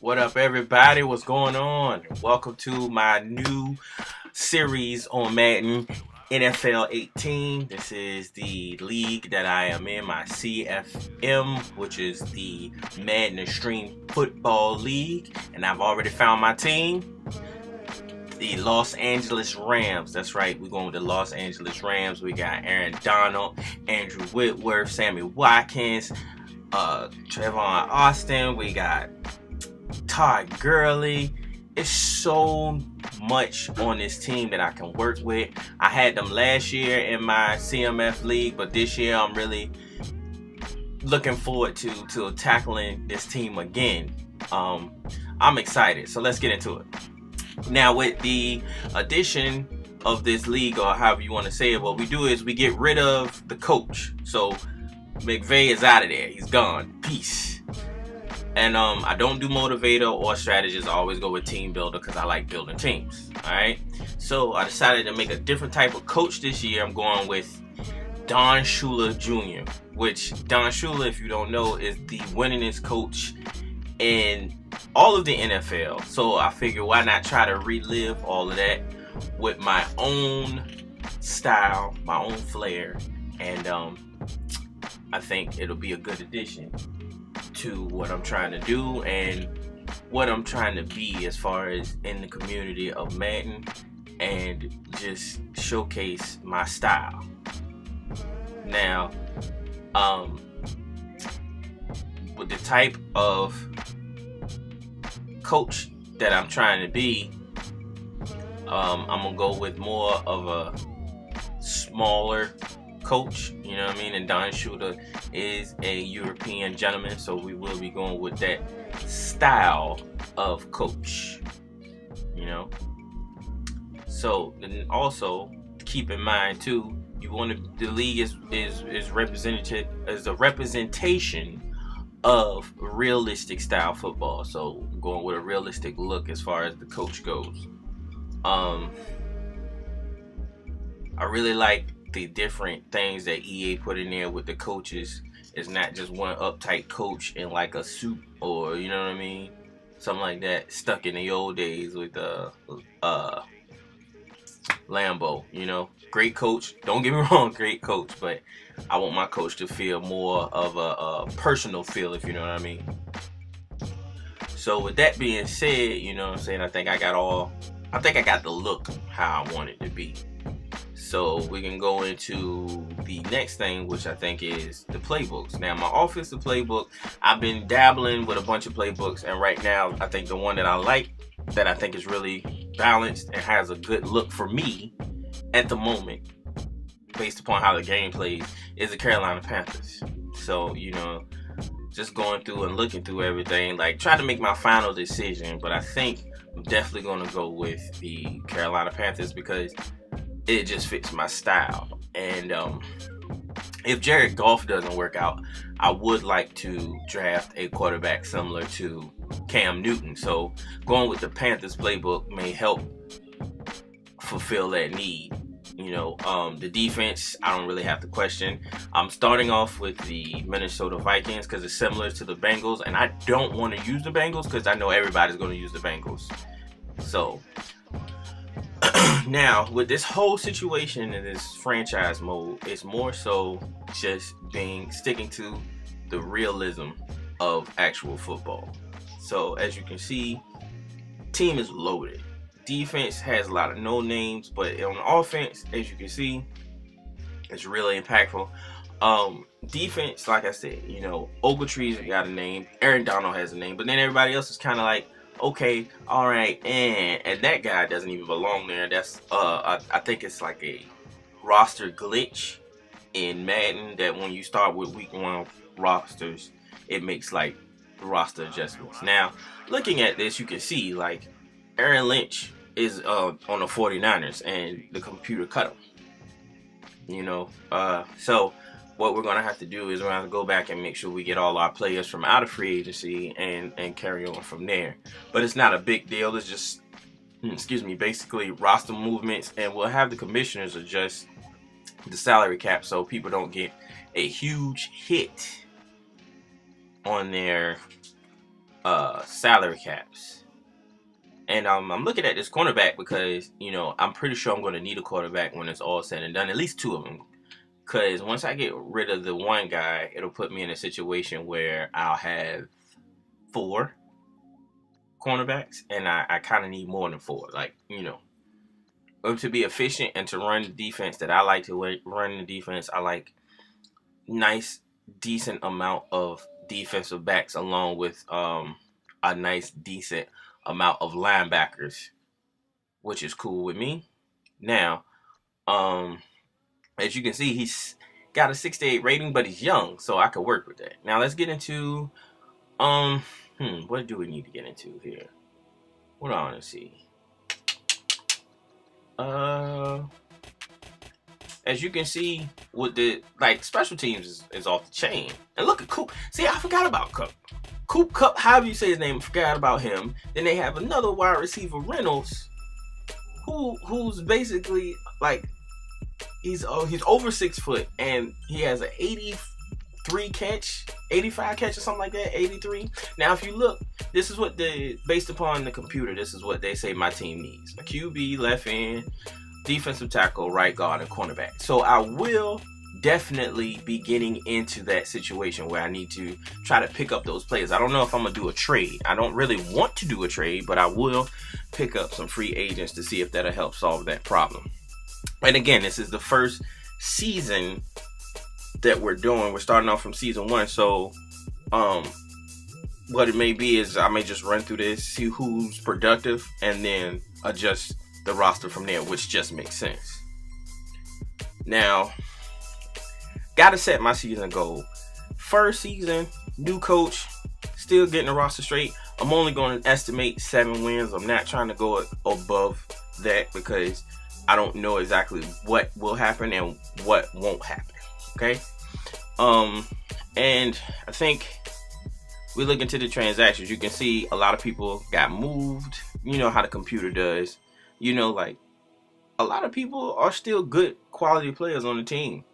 What up, everybody? What's going on? Welcome to my new series on Madden NFL 18. This is the league that I am in, my CFM, which is the Madden Extreme Football League. And I've already found my team, the Los Angeles Rams. That's right, we're going with the Los Angeles Rams. We got Aaron Donald, Andrew Whitworth, Sammy Watkins, Trevon Austin. We got Todd Gurley. It's so much on this team that I can work with. I had them last year in my CMF league, but this year I'm really looking forward to tackling this team again. I'm excited, so let's get into it. Now, with the addition of this league, or however you want to say it, what we do is we get rid of the coach. So McVay is out of there. He's gone. Peace. And I don't do motivator or strategist. I always go with team builder because I like building teams. Alright. So I decided to make a different type of coach this year. I'm going with Don Shula Jr., which Don Shula, if you don't know, is the winningest coach in all of the NFL. So I figure why not try to relive all of that with my own style, my own flair, and I think it'll be a good addition to what I'm trying to do and what I'm trying to be as far as in the community of Madden, and just showcase my style. Now, with the type of coach that I'm trying to be, I'm gonna go with more of a smaller coach, you know what I mean? And Don Shula is a European gentleman, so we will be going with that style of coach, you know. So, and also keep in mind too, you want to, the league is represented as a representation of realistic style football. So going with a realistic look as far as the coach goes. I really like the different things that EA put in there with the coaches. It's not just one uptight coach in like a suit, or you know what I mean, something like that, stuck in the old days with Lambo. You know, great coach, don't get me wrong, great coach, but I want my coach to feel more of a personal feel, if you know what I mean. So with that being said, you know what I'm saying, I think I got the look how I want it to be. So we can go into the next thing, which I think is the playbooks. Now, my offensive playbook, I've been dabbling with a bunch of playbooks, and right now I think the one that I like, that I think is really balanced and has a good look for me at the moment, based upon how the game plays, is the Carolina Panthers. So, you know, just going through and looking through everything, like trying to make my final decision, but I think I'm definitely going to go with the Carolina Panthers because it just fits my style. And if Jared Goff doesn't work out, I would like to draft a quarterback similar to Cam Newton. So going with the Panthers playbook may help fulfill that need. You know, the defense, I don't really have to question. I'm starting off with the Minnesota Vikings because it's similar to the Bengals, and I don't want to use the Bengals because I know everybody's going to use the Bengals. So now, with this whole situation in this franchise mode, it's more so just sticking to the realism of actual football. So as you can see, team is loaded. Defense has a lot of no names, but on offense, as you can see, it's really impactful. Defense, like I said, you know, Ogletree's got a name, Aaron Donald has a name, but then everybody else is kind of like, okay, all right, and that guy doesn't even belong there. That's I think it's like a roster glitch in Madden that when you start with week 1 rosters, it makes like roster adjustments. Now, looking at this, you can see like Aaron Lynch is on the 49ers and the computer cut him. You know, so what we're gonna have to do is we're gonna have to go back and make sure we get all our players from out of free agency and carry on from there. But it's not a big deal. It's just, basically roster movements, and we'll have the commissioners adjust the salary cap so people don't get a huge hit on their salary caps. And I'm looking at this cornerback because, you know, I'm pretty sure I'm going to need a quarterback when it's all said and done. At least 2 of them. Because once I get rid of the one guy, it'll put me in a situation where I'll have 4 cornerbacks. And I kind of need more than 4. Like, you know, to be efficient and to run the defense that I like to run the defense, I like nice, decent amount of defensive backs along with a nice, decent amount of linebackers, which is cool with me. Now, as you can see, he's got a 68 rating, but he's young, so I could work with that. Now let's get into what do we need to get into here? What do I want to see? As you can see, with the special teams is off the chain. And look at Coop. See, I forgot about Cup. Coop Cup, however you say his name, forgot about him. Then they have another wide receiver, Reynolds, who's basically like he's over 6 foot and he has an 85 catch or something like that, 83. Now, if you look, this is what based upon the computer, this is what they say my team needs: a QB, left end, defensive tackle, right guard, and cornerback. So I will definitely be getting into that situation where I need to try to pick up those players. I don't know if I'm gonna do a trade. I don't really want to do a trade, but I will pick up some free agents to see if that'll help solve that problem. And again, this is the first season that we're doing. We're starting off from season 1, so what it may be is I may just run through this, see who's productive, and then adjust the roster from there, which just makes sense. Now, gotta set my season goal. First season, new coach, still getting the roster straight. I'm only going to estimate 7 wins. I'm not trying to go above that because I don't know exactly what will happen and what won't happen. Okay. And I think we look into the transactions. You can see a lot of people got moved. You know how the computer does. You know, like a lot of people are still good quality players on teams.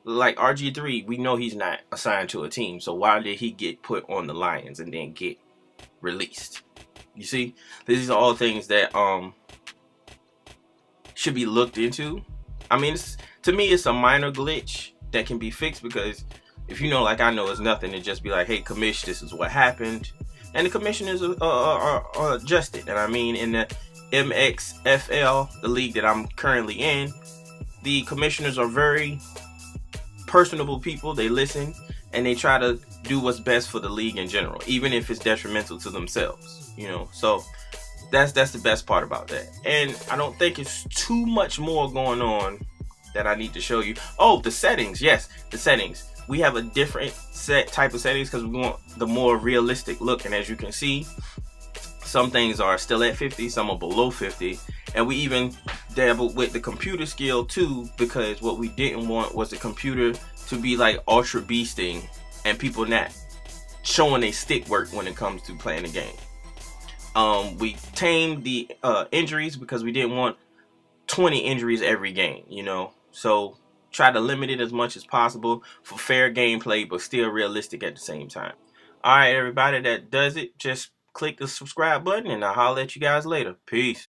Like RG3, we know he's not assigned to a team. So why did he get put on the Lions and then get released? You see, these are all things that should be looked into. I mean, to me, it's a minor glitch that can be fixed because if you know, like I know, it's nothing to just be like, hey, commish, this is what happened. And the commissioners are adjusted. And I mean, in the Mxfl, the league that I'm currently in, the commissioners are very personable people. They listen and they try to do what's best for the league in general, even if it's detrimental to themselves, you know. So that's the best part about that. And I don't think it's too much more going on that I need to show you. Oh, the settings. Yes, the settings. We have a different type of settings because we want the more realistic look. And as you can see, some things are still at 50, some are below 50. And we even dabbled with the computer skill too, because what we didn't want was the computer to be like ultra beasting and people not showing their stick work when it comes to playing the game. We tamed the injuries because we didn't want 20 injuries every game, you know. So try to limit it as much as possible for fair gameplay, but still realistic at the same time. All right, everybody, that does it. Just click the subscribe button and I'll holler at you guys later. Peace.